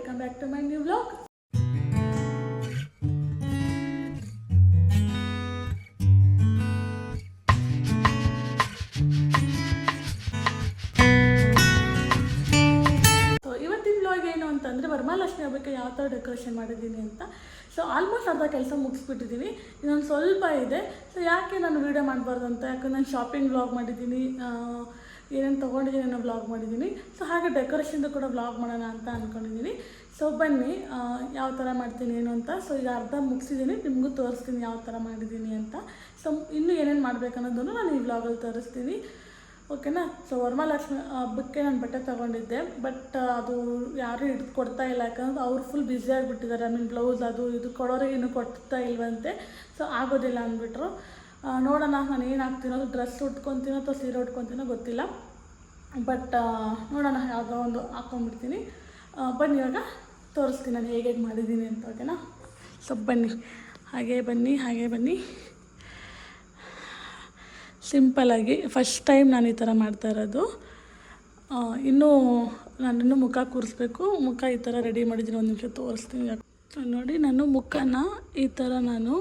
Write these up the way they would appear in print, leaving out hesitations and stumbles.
Welcome back to my new vlog. ಇವತ್ತಿನ vlog ಏನು ಅಂತಂದರೆ ವರಮಹಾಲಕ್ಷ್ಮಿ ಹಬ್ಬಕ್ಕೆ ಯಾವ ಥರ ಡೆಕೋರೇಷನ್ ಮಾಡಿದ್ದೀನಿ ಅಂತ. ಸೊ ಆಲ್ಮೋಸ್ಟ್ ಅರ್ಧ ಕೆಲಸ ಮುಗಿಸ್ಬಿಟ್ಟಿದ್ದೀನಿ, ಇನ್ನೊಂದು ಸ್ವಲ್ಪ ಇದೆ. ಸೊ ಯಾಕೆ ನಾನು ವೀಡಿಯೋ ಮಾಡಬಾರ್ದು ಅಂತ, ಯಾಕಂದ್ರೆ ನಾನು ಶಾಪಿಂಗ್ ವ್ಲಾಗ್ ಮಾಡಿದ್ದೀನಿ, ಏನೇನು ತೊಗೊಂಡಿದ್ದೀನಿ ಅನ್ನೋ ವ್ಲಾಗ್ ಮಾಡಿದ್ದೀನಿ. ಸೊ ಹಾಗೆ ಡೆಕೋರೇಷನ್ದು ಕೂಡ ವ್ಲಾಗ್ ಮಾಡೋಣ ಅಂತ ಅಂದ್ಕೊಂಡಿದ್ದೀನಿ. ಸೊ ಬನ್ನಿ ಯಾವ ಥರ ಮಾಡ್ತೀನಿ ಏನು ಅಂತ. ಸೊ ಈಗ ಅರ್ಧ ಮುಗಿಸಿದ್ದೀನಿ, ನಿಮಗೂ ತೋರಿಸ್ತೀನಿ ಯಾವ ಥರ ಮಾಡಿದ್ದೀನಿ ಅಂತ. ಸೊ ಇನ್ನೂ ಏನೇನು ಮಾಡಬೇಕನ್ನೋದನ್ನು ನಾನು ಈ ವ್ಲಾಗಲ್ಲಿ ತೋರಿಸ್ತೀನಿ, ಓಕೆನಾ. ಸೊ ವರಮಹಾಲಕ್ಷ್ಮಿ ಹಬ್ಬಕ್ಕೆ ನಾನು ಬಟ್ಟೆ ತೊಗೊಂಡಿದ್ದೆ, ಬಟ್ ಅದು ಯಾರೂ ಹಿಡಿದು ಕೊಡ್ತಾ ಇಲ್ಲ, ಯಾಕಂದ್ರೆ ಅವ್ರು ಫುಲ್ ಬ್ಯುಸಿ ಆಗಿಬಿಟ್ಟಿದ್ದಾರೆ. ಬ್ಲೌಸ್ ಅದು ಇದು ಕೊಡೋರಿಗೆ ಇನ್ನೂ ಕೊಡ್ತಾ ಇಲ್ವಂತೆ. ಸೊ ಆಗೋದಿಲ್ಲ ಅಂದ್ಬಿಟ್ರು. ನೋಡೋಣ ನಾನು ಏನು ಹಾಕ್ತೀನೋ, ಡ್ರೆಸ್ ಉಟ್ಕೊತೀನೋ ಅಥವಾ ಸೀರೆ ಉಟ್ಕೊತೀನೋ ಗೊತ್ತಿಲ್ಲ, ಬಟ್ ನೋಡೋಣ ಯಾವುದೋ ಒಂದು ಹಾಕ್ಕೊಂಡ್ಬಿಡ್ತೀನಿ. ಬನ್ನಿ ಇವಾಗ ತೋರಿಸ್ತೀನಿ ನಾನು ಹೇಗೆ ಮಾಡಿದ್ದೀನಿ ಅಂತ, ಓಕೆನಾ. ಸೊ ಬನ್ನಿ ಹಾಗೆ ಬನ್ನಿ ಸಿಂಪಲ್ಲಾಗಿ ಫಸ್ಟ್ ಟೈಮ್ ನಾನು ಈ ಥರ ಮಾಡ್ತಾ ಇರೋದು. ನಾನಿನ್ನೂ ಮುಖ ಕೂರಿಸ್ಬೇಕು. ಮುಖ ಈ ಥರ ರೆಡಿ ಮಾಡಿದ್ದೀನಿ, ಒಂದು ನಿಮಿಷ ತೋರಿಸ್ತೀನಿ. ನೋಡಿ, ನಾನು ಮುಖನ ಈ ಥರ ನಾನು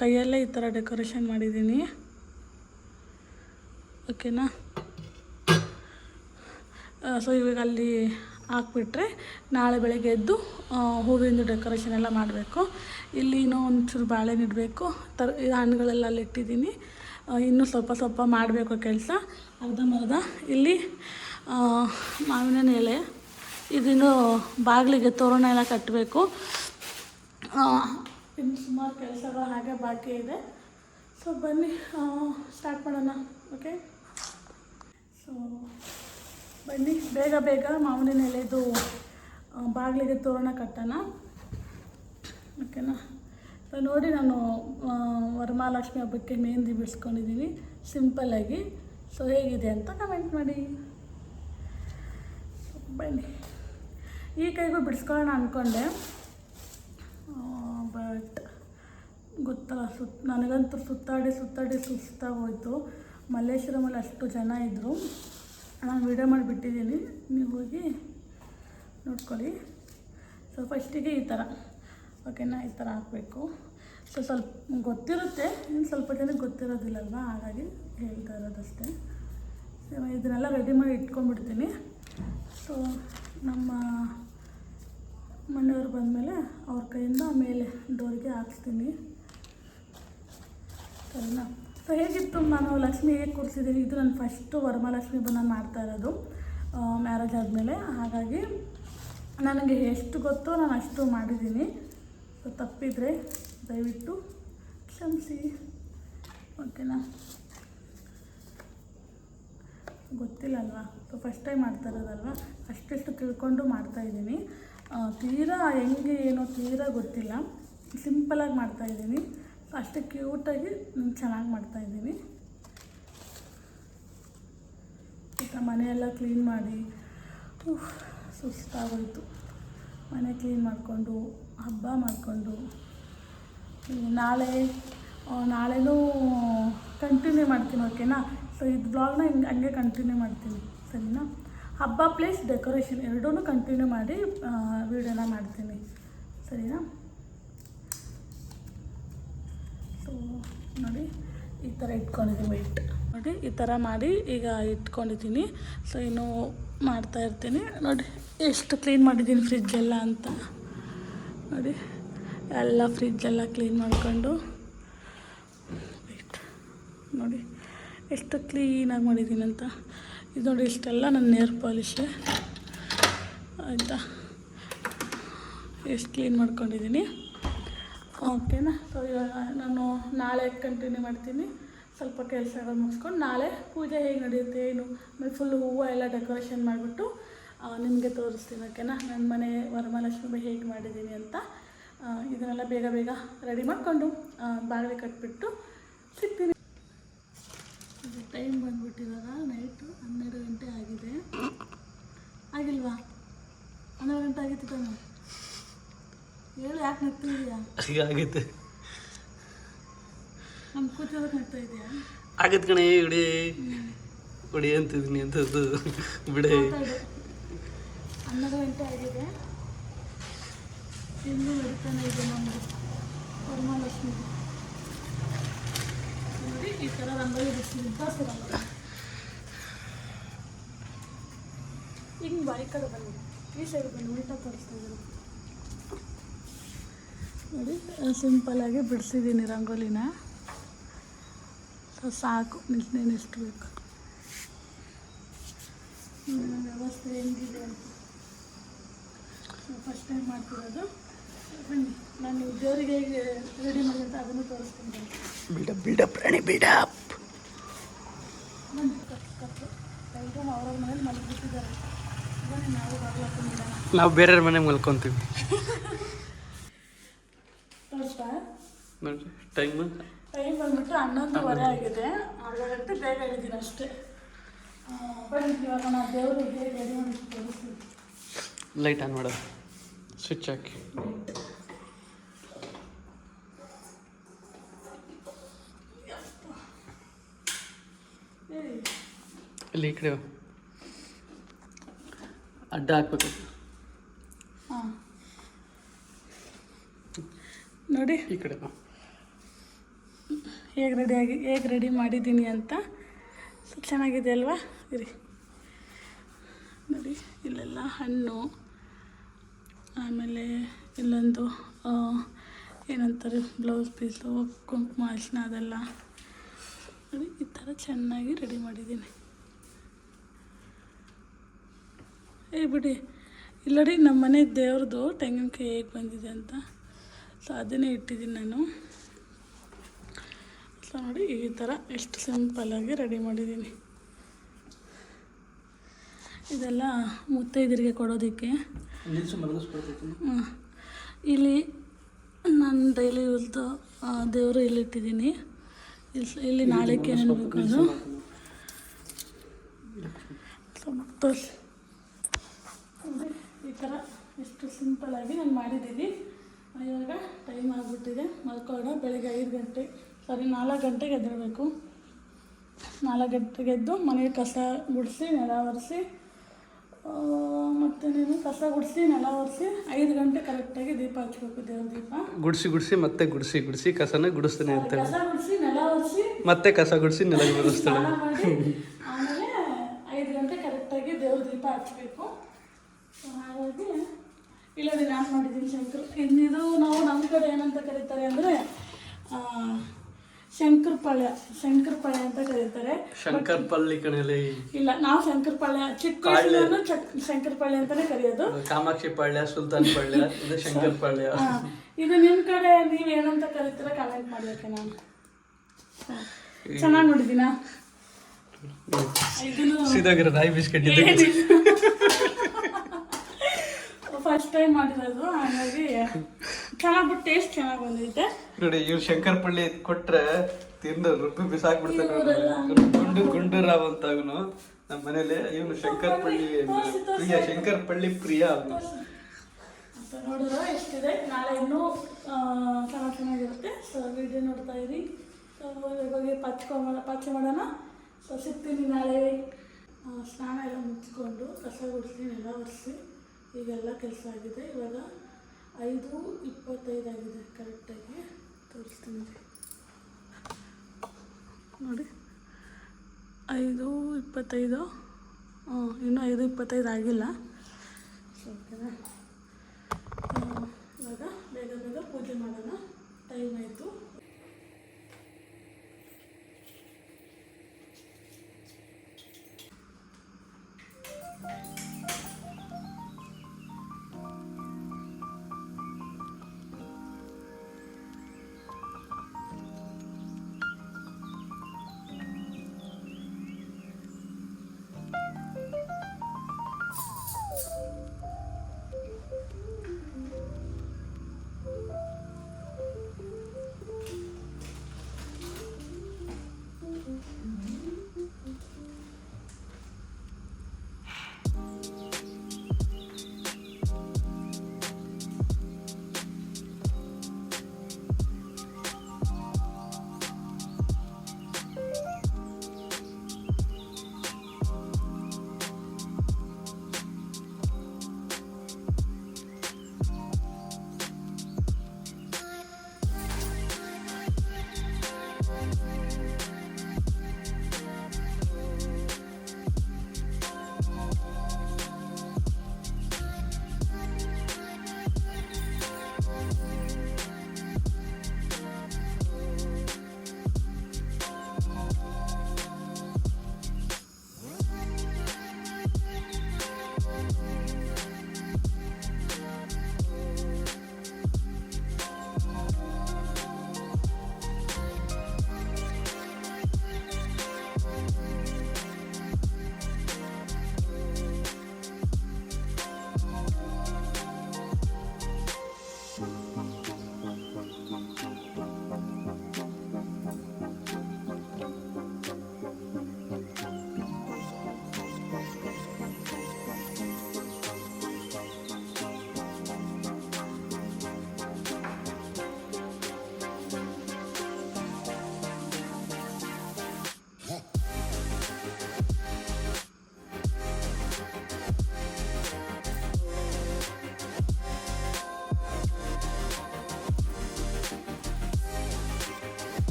ಕೈಯಲ್ಲೇ ಈ ಥರ ಡೆಕೋರೇಷನ್ ಮಾಡಿದ್ದೀನಿ, ಓಕೆನಾ. ಸೊ ಇವಾಗ ಅಲ್ಲಿ ಹಾಕ್ಬಿಟ್ರೆ ನಾಳೆ ಬೆಳಗ್ಗೆ ಎದ್ದು ಹೂವಿಂದು ಡೆಕೋರೇಷನ್ ಎಲ್ಲ ಮಾಡಬೇಕು. ಇಲ್ಲಿ ಇನ್ನೂ ಒಂಚೂರು ಬಾಳೆಹಣ್ಣು ಇಡಬೇಕು, ಹಣ್ಣುಗಳೆಲ್ಲ ಅಲ್ಲಿ ಇಟ್ಟಿದ್ದೀನಿ. ಇನ್ನೂ ಸ್ವಲ್ಪ ಮಾಡಬೇಕು ಕೆಲಸ, ಅರ್ಧಂಬರ್ಧ. ಇಲ್ಲಿ ಮಾವಿನ ಎಲೆ, ಇದಿನ್ನೂ ಬಾಗಿಲಿಗೆ ತೋರಣ ಎಲ್ಲ ಕಟ್ಟಬೇಕು. ಇನ್ನು ಸುಮಾರು ಕೆಲಸಗಳು ಹಾಗೆ ಬಾಕಿ ಇದೆ. ಸೊ ಬನ್ನಿ ಸ್ಟಾರ್ಟ್ ಮಾಡೋಣ, ಓಕೆ. ಸೊ ಬನ್ನಿ ಬೇಗ ಮಾವಿನ ಎಲೆದು ಬಾಗಿಲಿಗೆ ತೋರಣ ಕಟ್ಟೋಣ, ಓಕೆನಾ. ಸೊ ನೋಡಿ, ನಾನು ವರಮಹಾಲಕ್ಷ್ಮಿ ಹಬ್ಬಕ್ಕೆ ಮೆಹಂದಿ ಬಿಡಿಸ್ಕೊಂಡಿದ್ದೀನಿ ಸಿಂಪಲ್ಲಾಗಿ. ಸೊ ಹೇಗಿದೆ ಅಂತ ಕಮೆಂಟ್ ಮಾಡಿ. ಬನ್ನಿ, ಈ ಕೈಗೂ ಬಿಡಿಸ್ಕೊಳ್ಳೋಣ ಅಂದ್ಕೊಂಡೆ, ಬಟ್ ಗೊತ್ತಲ್ಲ, ನನಗಂತೂ ಸುತ್ತಾಡಿ ಸುಸ್ತಾಗೋಯ್ತು. ಮಲ್ಲೇಶ್ವರಮಲ್ಲಿ ಅಷ್ಟು ಜನ ಇದ್ದರು, ನಾನು ವೀಡಿಯೋ ಮಾಡಿಬಿಟ್ಟಿದ್ದೀನಿ, ನೀವು ಹೋಗಿ ನೋಡ್ಕೊಳ್ಳಿ. ಸೊ ಫಸ್ಟಿಗೆ ಈ ಥರ, ಓಕೆನಾ, ಈ ಥರ ಹಾಕಬೇಕು. ಸೊ ಸ್ವಲ್ಪ ಗೊತ್ತಿರುತ್ತೆ, ಇನ್ನು ಸ್ವಲ್ಪ ಜನಕ್ಕೆ ಗೊತ್ತಿರೋದಿಲ್ಲಲ್ವ, ಹಾಗಾಗಿ ಹೇಳ್ತಾ ಇರೋದಷ್ಟೇ. ಇದನ್ನೆಲ್ಲ ರೆಡಿ ಮಾಡಿ ಇಟ್ಕೊಂಡ್ಬಿಡ್ತೀನಿ. ಸೊ ನಮ್ಮ ಮನೆಯವ್ರು ಬಂದಮೇಲೆ ಅವ್ರ ಕೈಯಿಂದ ಮೇಲೆ ಡೋರಿಗೆ ಹಾಕ್ಸ್ತೀನಿ, ಸರಿನಾ. ಸೊ ಹೇಗಿತ್ತು, ನಾನು ಲಕ್ಷ್ಮಿ ಹೇಗೆ ಕೂರಿಸಿದ್ದೀನಿ, ಇದು ನಾನು ಫಸ್ಟು ವರಮಹಾಲಕ್ಷ್ಮಿ ಹಬ್ಬ ನಾನು ಮಾಡ್ತಾ ಇರೋದು ಮ್ಯಾರೇಜ್ ಆದಮೇಲೆ, ಹಾಗಾಗಿ ನನಗೆ ಎಷ್ಟು ಗೊತ್ತೋ ನಾನು ಅಷ್ಟು ಮಾಡಿದ್ದೀನಿ. ಸೊ ತಪ್ಪಿದರೆ ದಯವಿಟ್ಟು ಕ್ಷಮಿಸಿ, ಓಕೆನಾ. ಗೊತ್ತಿಲ್ಲ ಅಲ್ವಾ, ಸೊ ಫಸ್ಟ್ ಟೈಮ್ ಮಾಡ್ತಾ ಇರೋದಲ್ವ, ಅಷ್ಟೆಷ್ಟು ತಿಳ್ಕೊಂಡು ಮಾಡ್ತಾಯಿದ್ದೀನಿ. ತೀರಾ ಹೆಂಗೆ ಏನೋ ತೀರಾ ಗೊತ್ತಿಲ್ಲ, ಸಿಂಪಲಾಗಿ ಮಾಡ್ತಾಯಿದ್ದೀನಿ. ಅಷ್ಟೇ ಕ್ಯೂಟಾಗಿ ಚೆನ್ನಾಗಿ ಮಾಡ್ತಾಯಿದ್ದೀನಿ. ಈಗ ಮನೆಯೆಲ್ಲ ಕ್ಲೀನ್ ಮಾಡಿ ಸುಸ್ತಾಗೋಯಿತು. ಮನೆ ಕ್ಲೀನ್ ಮಾಡಿಕೊಂಡು ಹಬ್ಬ ಮಾಡಿಕೊಂಡು ನಾಳೆನೂ ಕಂಟಿನ್ಯೂ ಮಾಡ್ತೀನಿ, ಓಕೆನಾ. ಸೊ ಇದು ಬ್ಲಾಗ್ನ ಹಂಗೆ ಕಂಟಿನ್ಯೂ ಮಾಡ್ತೀನಿ, ಸರಿನಾ. ಹಬ್ಬ ಪ್ಲಸ್ ಡೆಕೋರೇಷನ್ ಎರಡೂ ಕಂಟಿನ್ಯೂ ಮಾಡಿ ವೀಡಿಯೋನ ಮಾಡ್ತೀನಿ, ಸರಿನಾ. ಸೊ ನೋಡಿ, ಈ ಥರ ಇಟ್ಕೊಂಡಿದ್ದೀನಿ ವೆಯ್ಟ್ ನೋಡಿ, ಈ ಥರ ಮಾಡಿ ಈಗ ಇಟ್ಕೊಂಡಿದ್ದೀನಿ. ಸೊ ಇನ್ನೂ ಮಾಡ್ತಾಯಿರ್ತೀನಿ. ನೋಡಿ ಎಷ್ಟು ಕ್ಲೀನ್ ಮಾಡಿದ್ದೀನಿ ಫ್ರಿಜ್ಜೆಲ್ಲ ಅಂತ, ನೋಡಿ ಎಲ್ಲ ಫ್ರಿಜ್ಜೆಲ್ಲ ಕ್ಲೀನ್ ಮಾಡಿಕೊಂಡು ನೋಡಿ ಎಷ್ಟು ಕ್ಲೀನಾಗಿ ಮಾಡಿದ್ದೀನಿ ಅಂತ. ಇದು ನೋಡಿ, ಇಷ್ಟೆಲ್ಲ ನನ್ನ ನೇರ್ ಪಾಲಿಶೆ ಆಯಿತಾ, ಎಷ್ಟು ಕ್ಲೀನ್ ಮಾಡ್ಕೊಂಡಿದ್ದೀನಿ, ಓಕೆನಾ. ಸೊ ಇವಾಗ ನಾನು ನಾಳೆ ಕಂಟಿನ್ಯೂ ಮಾಡ್ತೀನಿ. ಸ್ವಲ್ಪ ಕೆಲಸಗಳು ಮುಗಿಸ್ಕೊಂಡು ನಾಳೆ ಪೂಜೆ ಹೇಗೆ ನಡೆಯುತ್ತೆ ಏನು, ಆಮೇಲೆ ಫುಲ್ಲು ಹೂವು ಎಲ್ಲ ಡೆಕೋರೇಷನ್ ಮಾಡಿಬಿಟ್ಟು ನಿಮಗೆ ತೋರಿಸ್ತೀನಿ, ಓಕೆನಾ. ನನ್ನ ಮನೆ ವರಮಹಾಲಕ್ಷ್ಮಿ ಹೇಗೆ ಮಾಡಿದ್ದೀನಿ ಅಂತ. ಇದನ್ನೆಲ್ಲ ಬೇಗ ರೆಡಿ ಮಾಡಿಕೊಂಡು ಬಾಗಿಲಿಗೆ ಕಟ್ಬಿಟ್ಟು ಸಿಗ್ತೀನಿ. ಟೈಮ್ ಬಂದುಬಿಟ್ಟಿದಾಗ ನೈಟು 12 ಗಂಟೆ ಆಗಿದೆ, ಆಗಿಲ್ವಾ? 12 ಗಂಟೆ ಆಗಿತ್ತು ತಾನೆ, ಹೇಳು, ಯಾಕೆ ನಗ್ತಿದೆಯಾ? ಆಗೈತೆ, ನಮ್ಮ ಕೂತಿರೋದಕ್ಕೆ ನಗ್ತಾ ಇದೆಯಾ? ಆಗತ್ತೆ ಕಣೆ, ಹೊಡಿ ಅಂತಿದ್ದೀನಿ ಅಂತದ್ದು ಬಿಡೆ. 12 ಗಂಟೆ ಆಗಿದೆ, ಇನ್ನೂ ನಡೀತಾನೆ ಇದೆ ನಮ್ಮದು ವರಮಹಾಲಕ್ಷ್ಮಿ. ನೋಡಿ ಈ ಥರ ರಂಗೋಲಿ ಬಿಡಿಸ್ತೀನಿ, ಜಾಸ್ತಿ ರಂಗೋಲಿ. ಹಿಂಗೆ ಬಾಯಿ ಕಡೆ ಬನ್ನಿ, ಈ ಸೈಡ್ ಬನ್ನಿ, ಉಲ್ಟಾ ತೋರಿಸ್ತಾ ಇದ್ದೀನಿ ನೋಡಿ. ಸಿಂಪಲ್ಲಾಗಿ ಬಿಡಿಸಿದ್ದೀನಿ ರಂಗೋಲಿನ. ಸೊ ಸಾಕು, ಇನ್ನೇನೆಷ್ಟು ಬೇಕು. ವ್ಯವಸ್ಥೆ ಹೆಂಗಿದೆ ಅಂತ ಫಸ್ಟ್ ಟೈಮ್ ಮಾಡ್ತಿರೋದು. ಬನ್ನಿ, ನಾನು ದೇವರಿಗೆ ಹೇಗೆ ರೆಡಿ ಮಾಡಿ ಅಂತ ಅದನ್ನು ತೋರಿಸ್ತೀನಿ. ಬಿಲ್ಡಪ್ ರಾಣಿ ಬಿಲ್ಡಪ್. ಬನ್ನಿ, ಕಪ್ಪು ಎಲ್ಲರೂ ಅವ್ರವ್ರ ಮನೇಲಿ ಮಲಗಿಬಿಟ್ಟಿದ್ದಾರೆ. ಬನ್ನಿ, ನಾವು ಬಾಗ್ಲಾಕೊಂಡಿಲ್ಲ, ನಾವು ಬೇರೆಯವ್ರ ಮನೆಗೆ ಮಲ್ಕೊತೀವಿ. ತೋರಿಸ್ತಾ ನೋಡಿರಿ ಟೈಮ್ ಬಂದ್ಬಿಟ್ಟು 11:15 ಆಗಿದೆ. ಅರ್ಧ ಗಂಟೆ ಬೇಗ ಹೇಳಿದ್ದೀನಿ ಅಷ್ಟೇ. ಬನ್ನಿ, ಇವಾಗ ನಾವು ದೇವರು ಹೇಗೆ ರೆಡಿ ಮಾಡಿ ತೋರಿಸ್ತೀವಿ. ಲೈಟ್ ಆನ್ ಮಾಡೋದು, ಸ್ವಿಚ್ ಹಾಕಿ. ಇಲ್ಲಿ ಈ ಕಡೆ ಅಡ್ಡ ಹಾಕ್ಬೇಕು. ಹಾಂ ನೋಡಿ ಈ ಕಡೆ ಹೇಗೆ ರೆಡಿ ಮಾಡಿದ್ದೀನಿ ಅಂತ. ಚೆನ್ನಾಗಿದೆ ಅಲ್ವಾ? ಇರಿ ನೋಡಿ, ಇಲ್ಲೆಲ್ಲ ಹಣ್ಣು, ಆಮೇಲೆ ಇಲ್ಲೊಂದು ಏನಂತಾರೆ ಬ್ಲೌಸ್ ಪೀಸು, ಕುಂಕುಮ ಅರಿಶಿನ ಅದೆಲ್ಲ ನೋಡಿ ಈ ಥರ ಚೆನ್ನಾಗಿ ರೆಡಿ ಮಾಡಿದ್ದೀನಿ. ಬಿಡಿ, ಇಲ್ಲಡಿ ನಮ್ಮ ಮನೆ ದೇವ್ರದ್ದು ತೆಂಗಿನಕಾಯಿ ಹೇಗೆ ಬಂದಿದೆ ಅಂತ. ಸೊ ಅದನ್ನೇ ಇಟ್ಟಿದ್ದೀನಿ ನಾನು. ಸೊ ನೋಡಿ ಈ ಥರ ಎಷ್ಟು ಸಿಂಪಲ್ಲಾಗಿ ರೆಡಿ ಮಾಡಿದ್ದೀನಿ. ಇದೆಲ್ಲ ಮುತ್ತೈದರಿಗೆ ಕೊಡೋದಕ್ಕೆ. ಇಲ್ಲಿ ನಾನು ಡೈಲಿ ಯೂಸ್ದು ದೇವರು ಇಲ್ಲಿಟ್ಟಿದ್ದೀನಿ. ಇಲ್ಲಿ ನಾಳೆಗೆ ಏನೇನು ಬೇಕು ಅದು ತೋರಿಸಿ. ಈ ಥರ ಎಷ್ಟು ಸಿಂಪಲ್ಲಾಗಿ ನಾನು ಮಾಡಿದ್ದೀನಿ. ಇವಾಗ ಟೈಮ್ ಆಗಿಬಿಟ್ಟಿದೆ, ಮಲ್ಕೊಳ್ಳೋಣ. ಬೆಳಗ್ಗೆ 4 ಗಂಟೆಗೆ ಎದ್ದೇಳಬೇಕು. 4 ಗಂಟೆಗೆ ಎದ್ದು ಮನೆಗೆ ಕಸ ಗುಡಿಸಿ ನೆಲ ಒರೆಸಿ, ಮತ್ತು ನೀನು ಕಸ ಗುಡಿಸಿ ನೆಲ ಒರೆಸಿ 5 ಗಂಟೆ ಕರೆಕ್ಟಾಗಿ ದೀಪ ಹಚ್ಬೇಕು, ದೇವ್ರ ದೀಪ. ಗುಡಿಸಿ ಮತ್ತೆ ಗುಡಿಸಿ ಕಸನ ಗುಡಿಸ್ತಾನೆ ಇರ್ತಾಳೆ. ಕಸ ಗುಡಿಸಿ ನೆಲ ಒರೆಸಿ ಮತ್ತೆ ಕಸ ಗುಡಿಸಿ ನೆಲ ಒರೆಸ್ತಾಳೆ. ಆಮೇಲೆ 5 ಗಂಟೆ ಕರೆಕ್ಟಾಗಿ ದೇವ್ರ ದೀಪ ಹಚ್ಚಬೇಕು. ಹಾಗಾಗಿ ಇಲ್ಲದೆ ನಾನು ಮಾಡಿದ್ದೀನಿ ಶಂಕರ್. ಇನ್ನಿದು ನಾವು ನಮ್ಮ ಕಡೆ ಏನಂತ ಕರೀತಾರೆ ಅಂದರೆ ಶಂಕರಪಾಳ್ಯ ಅಂತ ಕರೀತಾರೆ. ಶಂಕರಪಳ್ಳಿ ಕಣೆಯಲ್ಲಿ ಇಲ್ಲ, ನಾವು ಶಂಕರಪಾಳ್ಯ, ಚಿಕ್ಕ ವಯಸ್ಸಿನೂ ಶಂಕರಪಾಳ್ಯ ಅಂತಾನೆ ಕರೆಯೋದು. ಕಾಮಾಕ್ಷಿ ಪಾಳ್ಯ, ಸುಲ್ತಾನ್ ಪಾಳ್ಯ, ಇದು ಶಂಕರಪಾಳ್ಯ. ಇದು ನಿಮ್ಮ ಕಡೆ ನೀವು ಏನಂತ ಕರೀತೀರ ಕಾಮೆಂಟ್ ಮಾಡ್ಬೇಕು. ನಾನು ಚೆನ್ನಾಗಿ ನೋಡಿದ್ದೀನಾ? ಸೀದಾಗಿರೋ ರಾಯಿ ಬಿಸ್ಕೆಟ್ ಫಸ್ಟ್ ಟೈಮ್ ಮಾಡಿರೋದು, ಹಾಗಾಗಿ ಚೆನ್ನಾಗಿ ಟೇಸ್ಟ್ ಚೆನ್ನಾಗಿ ಬಂದೈತೆ. ನೋಡಿ, ಇವ್ರು ಶಂಕರಪಳ್ಳಿ ಕೊಟ್ರೆ ತಿಂದು ರುಬ್ಬಿ ಬಿಸಾಕ್ಬಿಡ್ತಾರೆ. ಗುಂಡು ರಾವ್ ಅಂತ ಅವನು ನಮ್ಮ ಮನೇಲಿ. ಇವನು ಶಂಕರಪಳ್ಳಿ ಪ್ರಿಯ ಅವನು. ನೋಡಿದ್ರೆ ಎಷ್ಟಿದೆ. ನಾಳೆ ಇನ್ನೂ ಚೆನ್ನಾಗಿರುತ್ತೆ. ಸೊ ವಿಡಿಯೋ ನೋಡ್ತಾ ಇರಿ. ಸೊ ಇವಾಗ ಪಾಚೆ ಮಾಡೋಣ. ಸೊ ಸಿಗ್ತೀನಿ ನಾಳೆ. ಸ್ನಾನ ಎಲ್ಲ ಮುಚ್ಕೊಂಡು ಕಸ ಗುಡಿಸಿ ನೆಲ ಒರೆಸಿ ಈಗೆಲ್ಲ ಕೆಲಸ ಆಗಿದೆ. ಇವಾಗ 5:25 ಆಗಿದೆ. ಕರೆಕ್ಟಾಗಿ ತೋರಿಸ್ತೀನಿ ನೋಡಿ. 5:25. ಇನ್ನೂ 5:25 ಆಗಿಲ್ಲ. ಓಕೆನಾ? ಇವಾಗ ಬೇಗ ಪೂಜೆ ಮಾಡೋಣ, ಟೈಮ್ ಆಯಿತು.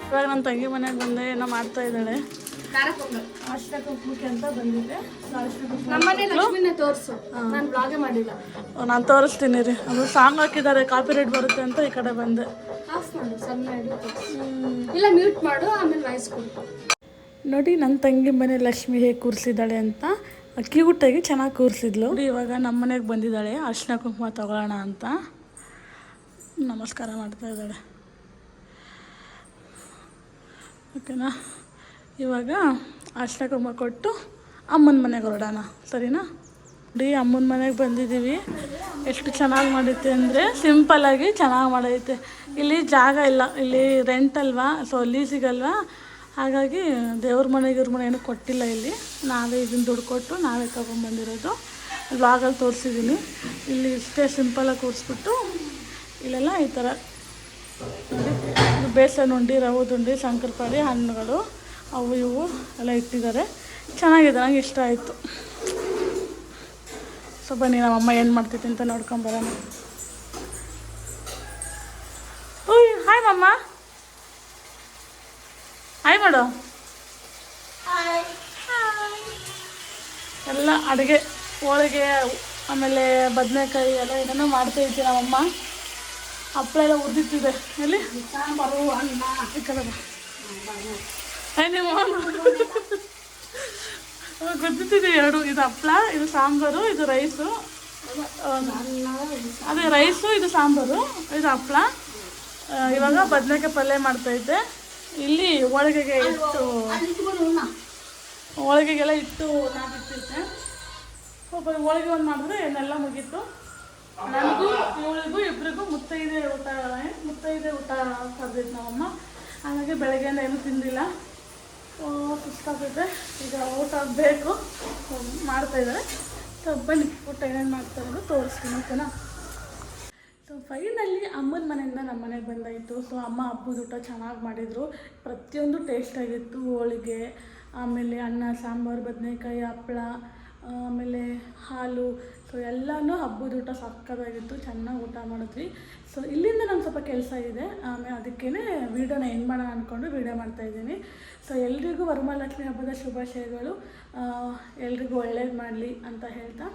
ಇವಾಗ ನನ್ನ ತಂಗಿ ಮನೆಗೆ ಬಂದೆ ಏನೋ ಮಾಡ್ತಾ ಇದ್ದಾಳೆ. ಅರ್ಶಿನ ಕುಂಕುಮಕ್ಕೆ ಅಂತ ಬಂದಿದ್ದೆ. ತೋರಿಸು, ನಾನು ಬ್ಲಾಗೇ ಮಾಡಿಲ್ಲ. ನಾನು ತೋರಿಸ್ತೀನಿ ರೀ. ಅದು ಸಾಂಗ್ ಹಾಕಿದ್ದಾರೆ, ಕಾಪಿ ರೈಟ್ ಬರುತ್ತೆ ಅಂತ ಈ ಕಡೆ ಬಂದೆ. ಆಫ್ ಮಾಡು, ಸಣ್ಣ ಇಲ್ಲ ಮ್ಯೂಟ್ ಮಾಡು, ಆಮೇಲೆ ವಾಯ್ಸ್ ಕೊಡು. ನೋಡಿ ನನ್ನ ತಂಗಿ ಮನೆ ಲಕ್ಷ್ಮಿ ಹೇಗೆ ಕೂರಿಸಿದ್ದಾಳೆ ಅಂತ, ಕ್ಯೂಟಾಗಿ ಚೆನ್ನಾಗಿ ಕೂರಿಸಿದ್ಲು. ಇವಾಗ ನಮ್ಮ ಮನೆಗೆ ಬಂದಿದ್ದಾಳೆ ಅರ್ಶಿನ ಕುಂಕುಮ ತಗೊಳ್ಳೋಣ ಅಂತ. ನಮಸ್ಕಾರ ಮಾಡ್ತಾ ಇದ್ದಾಳೆ. ಓಕೆನಾ, ಇವಾಗ ಅರ್ಶಿನ ಕುಂಕುಮ ಕೊಟ್ಟು ಅಮ್ಮನ ಮನೆಗೆ ಹೊರಡೋಣ, ಸರಿನಾ? ನೋಡಿ ಅಮ್ಮನ ಮನೆಗೆ ಬಂದಿದ್ದೀವಿ. ಎಷ್ಟು ಚೆನ್ನಾಗಿ ಮಾಡೈತೆ ಅಂದರೆ ಸಿಂಪಲ್ಲಾಗಿ ಚೆನ್ನಾಗಿ ಮಾಡೈತೆ. ಇಲ್ಲಿ ಜಾಗ ಇಲ್ಲ, ಇಲ್ಲಿ ರೆಂಟ್ ಅಲ್ವಾ, ಸೊ ಲೀಸಿಗಲ್ವಾ, ಹಾಗಾಗಿ ದೇವ್ರ ಮನೆಗೆ ಇವ್ರ ಮನೆ ಏನೂ ಕೊಟ್ಟಿಲ್ಲ. ಇಲ್ಲಿ ನಾವೇ ಇದನ್ನು ದುಡ್ಡು ಕೊಟ್ಟು ನಾವೇ ತೊಗೊಂಬಂದಿರೋದು. ವ್ಲಾಗಲ್ಲಿ ತೋರಿಸಿದ್ದೀನಿ. ಇಲ್ಲಿ ಇಷ್ಟೇ ಸಿಂಪಲಾಗಿ ಕೂರಿಸ್ಬಿಟ್ಟು ಇಲ್ಲೆಲ್ಲ ಈ ಥರ ನೋಡಿ, ಇದು ಬೇಸನ್ ಉಂಡೆ, ರವೆ ಉಂಡೆ, ಶಂಕರಪಾಳಿ, ಹಣ್ಣುಗಳು ಅವು ಇವು ಎಲ್ಲ ಇಟ್ಟಿದ್ದಾರೆ. ಚೆನ್ನಾಗಿದೆ, ನನಗೆ ಇಷ್ಟ ಆಯಿತು. ಸೊ ಬನ್ನಿ ನಮ್ಮಮ್ಮ ಏನು ಮಾಡ್ತೈತೆ ಅಂತ ನೋಡ್ಕೊಂಬರೋಣ. ಓಯ್ ಹಾಯ್ ಮಮ್ಮ, ಹಾಯ್ ಮಾಡು. ಎಲ್ಲ ಅಡುಗೆ, ಹೋಳಿಗೆ, ಆಮೇಲೆ ಬದನೆಕಾಯಿ ಎಲ್ಲ ಏನೇನೋ ಮಾಡ್ತಾಯಿದ್ದೆ ನಮ್ಮಮ್ಮ. ಹಪ್ಪಳ ಎಲ್ಲ ಉದ್ದಿತ್ತಿದೆ. ಎಲ್ಲಿ ಸಾಂಬಾರು, ಅನ್ನ, ಈ ಕಡೆ ನೀವು ಗೊತ್ತಿದೆ ಎರಡು. ಇದು ಹಪ್ಪಳ, ಇದು ಸಾಂಬಾರು, ಇದು ರೈಸು. ಅದೇ ರೈಸು, ಇದು ಸಾಂಬಾರು, ಇದು ಹಪ್ಪಳ. ಇವಾಗ ಬದನೆಕಾಯಿ ಪಲ್ಯ ಮಾಡ್ತಾಯಿದ್ದೆ. ಇಲ್ಲಿ ಹೋಳಿಗೆಗೆ ಇಟ್ಟು, ಹೋಳಿಗೆಗೆಲ್ಲ ಇಟ್ಟು ನಾಕಿಟ್ಟಿದ್ದೆ. ಸ್ವಲ್ಪ ಹೋಳಿಗೆ ಒಂದು ಮಾಡಿದ್ರೆ ಏನೆಲ್ಲ ಮುಗೀತು. ನನಗೂ ಇವಳಿಗೂ ಇಬ್ಬರಿಗೂ ಮುತ್ತೈದೆ ಊಟ ಕರೆದಿದ್ದು ನಮ್ಮಮ್ಮ. ಹಾಗಾಗಿ ಬೆಳಗ್ಗೆಯಿಂದ ಏನೂ ತಿಂದಿಲ್ಲ, ಸುಸ್ತಾಗ್ತೈತೆ. ಈಗ ಊಟ ಬೇಕು, ಮಾಡ್ತಾಯಿದ್ದಾರೆ. ಸೊ ಬನ್ನಿ ಊಟ ಏನೇನು ಮಾಡ್ತಾರೆ ತೋರಿಸ್ತೀನಿ, ಓಕೆನಾ? ಸೊ ಫೈನಲಿ ಅಮ್ಮನ ಮನೆಯಿಂದ ನಮ್ಮ ಮನೆಗೆ ಬಂದಾಯಿತು. ಸೊ ಅಮ್ಮ ಹಬ್ಬದ ಊಟ ಚೆನ್ನಾಗಿ ಮಾಡಿದರು. ಪ್ರತಿಯೊಂದು ಟೇಸ್ಟಾಗಿತ್ತು. ಹೋಳಿಗೆ, ಆಮೇಲೆ ಅನ್ನ, ಸಾಂಬಾರು, ಬದನೆಕಾಯಿ, ಹಪ್ಪಳ, ಆಮೇಲೆ ಹಾಲು. ಸೊ ಎಲ್ಲನೂ ಹಬ್ಬದ ಊಟ ಸಕ್ಕತ್ತಾಗಿತ್ತು. ಚೆನ್ನಾಗಿ ಊಟ ಮಾಡಿದ್ವಿ. ಸೊ ಇಲ್ಲಿಂದ ನಂಗೆ ಸ್ವಲ್ಪ ಕೆಲಸ ಇದೆ, ಆಮೇಲೆ ಅದಕ್ಕೇ ವೀಡಿಯೋನ ಎಂಡ್ ಮಾಡೋಣ ಅಂದ್ಕೊಂಡು ವೀಡಿಯೋ ಮಾಡ್ತಾಯಿದ್ದೀನಿ. ಸೊ ಎಲ್ರಿಗೂ ವರಮಹಾಲಕ್ಷ್ಮಿ ಹಬ್ಬದ ಶುಭಾಶಯಗಳು. ಎಲ್ರಿಗೂ ಒಳ್ಳೇದು ಮಾಡಲಿ ಅಂತ ಹೇಳ್ತಾ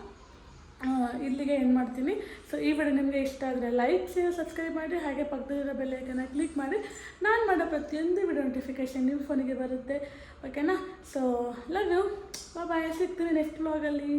ಇಲ್ಲಿಗೆ ಏನು ಮಾಡ್ತೀನಿ. ಸೊ ಈ ವಿಡಿಯೋ ನಿಮಗೆ ಇಷ್ಟ ಆದರೆ ಲೈಕ್, ಶೇರ್, ಸಬ್ಸ್ಕ್ರೈಬ್ ಮಾಡಿ. ಹಾಗೆ ಪಕ್ಕದಲ್ಲಿರೋ ಬೆಲ್ ಐಕನ್ನ ಕ್ಲಿಕ್ ಮಾಡಿ. ನಾನು ಮಾಡೋ ಪ್ರತಿಯೊಂದು ವಿಡಿಯೋ ನೋಟಿಫಿಕೇಷನ್ ನಿಮ್ಮ ಫೋನಿಗೆ ಬರುತ್ತೆ, ಓಕೆನಾ? ಸೊ ಲವ್ ಯು, ಬಾಯ್. ಸಿಗ್ತೀನಿ ನೆಕ್ಸ್ಟ್ ವ್ಲಾಗಲ್ಲಿ.